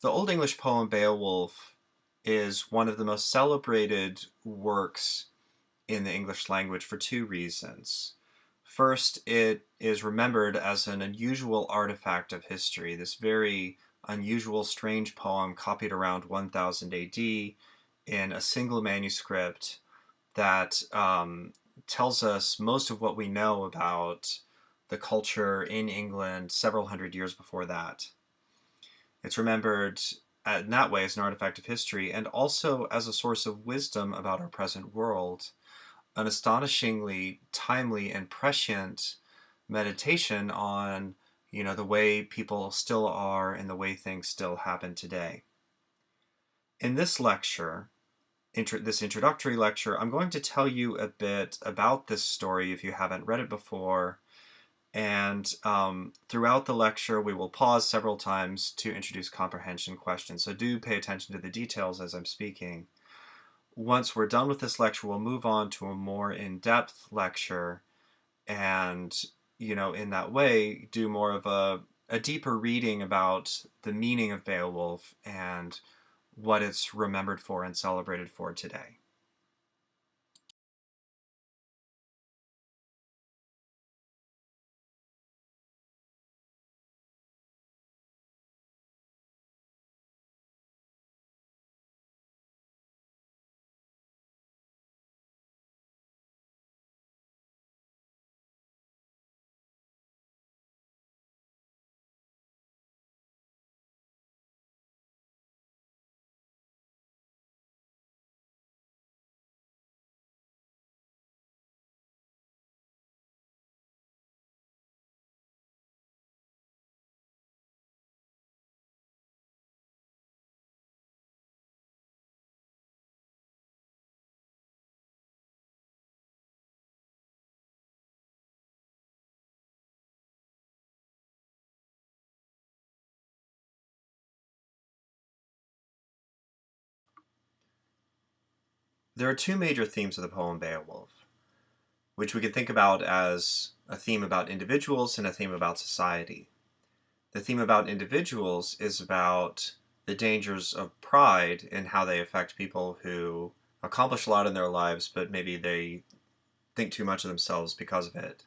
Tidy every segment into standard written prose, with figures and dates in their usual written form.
The Old English poem Beowulf is one of the most celebrated works in the English language for two reasons. First, it is remembered as an unusual artifact of history, this very unusual, strange poem copied around 1000 AD in a single manuscript that tells us most of what we know about the culture in England several hundred years before that. It's remembered in that way as an artifact of history and also as a source of wisdom about our present world, an astonishingly timely and prescient meditation on, the way people still are and the way things still happen today. In this lecture, this introductory lecture, I'm going to tell you a bit about this story if you haven't read it before. And throughout the lecture, we will pause several times to introduce comprehension questions. So do pay attention to the details as I'm speaking. Once we're done with this lecture, we'll move on to a more in-depth lecture and, in that way, do more of a deeper reading about the meaning of Beowulf and what it's remembered for and celebrated for today. There are two major themes of the poem Beowulf, which we could think about as a theme about individuals and a theme about society. The theme about individuals is about the dangers of pride and how they affect people who accomplish a lot in their lives, but maybe they think too much of themselves because of it.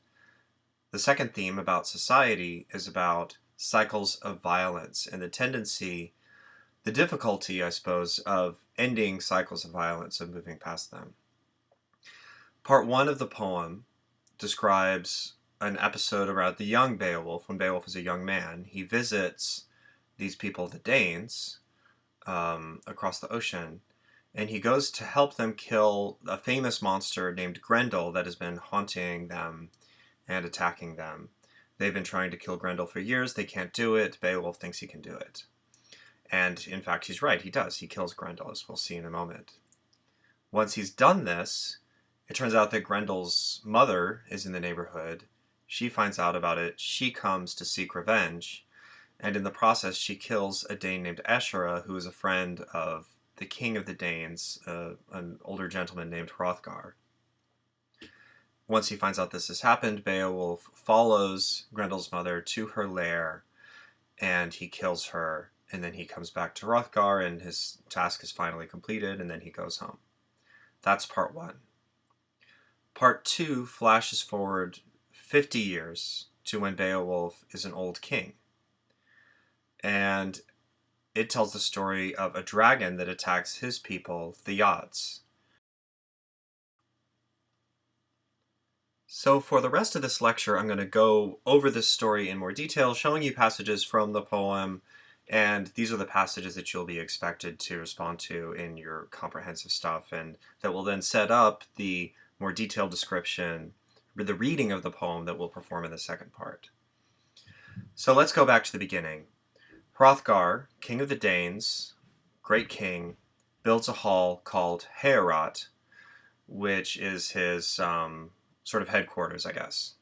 The second theme about society is about cycles of violence and the tendency, the difficulty, I suppose, of ending cycles of violence and moving past them. Part one of the poem describes an episode about the young Beowulf. When Beowulf is a young man, he visits these people, the Danes, across the ocean, and he goes to help them kill a famous monster named Grendel that has been haunting them and attacking them. They've been trying to kill Grendel for years. They can't do it. Beowulf thinks he can do it. And in fact, he's right. He does. He kills Grendel, as we'll see in a moment. Once he's done this, it turns out that Grendel's mother is in the neighborhood. She finds out about it. She comes to seek revenge. And in the process, she kills a Dane named Ashera, who is a friend of the king of the Danes, an older gentleman named Hrothgar. Once he finds out this has happened, Beowulf follows Grendel's mother to her lair, and he kills her, and then he comes back to Hrothgar, and his task is finally completed, and then he goes home. That's part one. Part two flashes forward 50 years to when Beowulf is an old king. And it tells the story of a dragon that attacks his people, the Yads. So for the rest of this lecture, I'm going to go over this story in more detail, showing you passages from the poem, and these are the passages that you'll be expected to respond to in your comprehensive stuff, and that will then set up the more detailed description, the reading of the poem that we'll perform in the second part. So let's go back to the beginning. Hrothgar, king of the Danes, great king, builds a hall called Heorot, which is his sort of headquarters, I guess.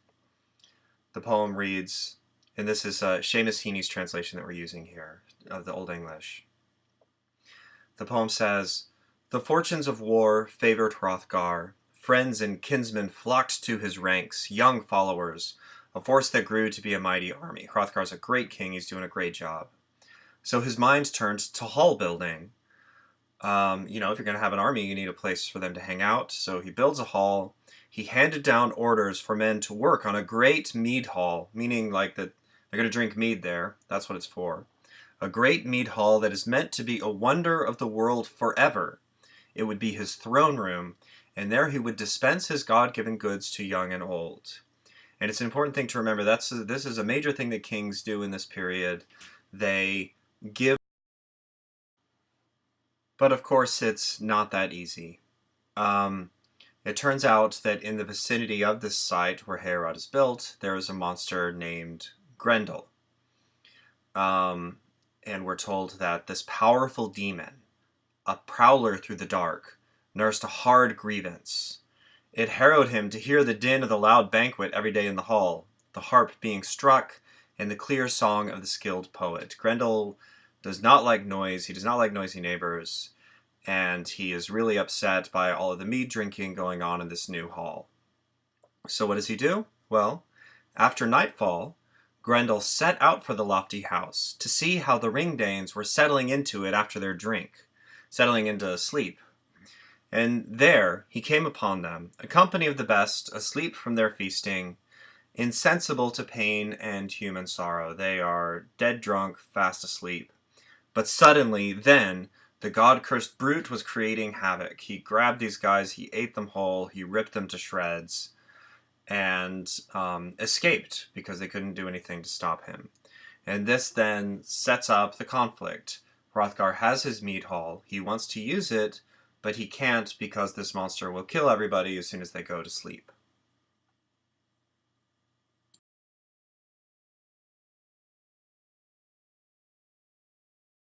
The poem reads, and this is Seamus Heaney's translation that we're using here of the Old English. The poem says, "The fortunes of war favored Hrothgar. Friends and kinsmen flocked to his ranks, young followers, a force that grew to be a mighty army." Hrothgar's a great king. He's doing a great job. So his mind turned to hall building. If you're going to have an army, you need a place for them to hang out. So he builds a hall. He handed down orders for men to work on a great mead hall, meaning like that they're going to drink mead there. That's what it's for. A great mead hall that is meant to be a wonder of the world forever. It would be his throne room, and there he would dispense his God-given goods to young and old. And it's an important thing to remember. This is a major thing that kings do in this period. They give, but of course it's not that easy. It turns out that in the vicinity of this site where Heorot is built, there is a monster named Grendel. And we're told that this powerful demon, a prowler through the dark, nursed a hard grievance. It harrowed him to hear the din of the loud banquet every day in the hall, the harp being struck, and the clear song of the skilled poet. Grendel does not like noise, he does not like noisy neighbors, and he is really upset by all of the mead drinking going on in this new hall. So what does he do? Well, after nightfall, Grendel set out for the lofty house to see how the Ringdanes were settling into it after their drink, settling into sleep. And there he came upon them, a company of the best, asleep from their feasting, insensible to pain and human sorrow. They are dead drunk, fast asleep. But suddenly, then, the god-cursed brute was creating havoc. He grabbed these guys, he ate them whole, he ripped them to shreds, and escaped because they couldn't do anything to stop him. And this then sets up the conflict. Hrothgar has his mead hall. He wants to use it, but he can't because this monster will kill everybody as soon as they go to sleep.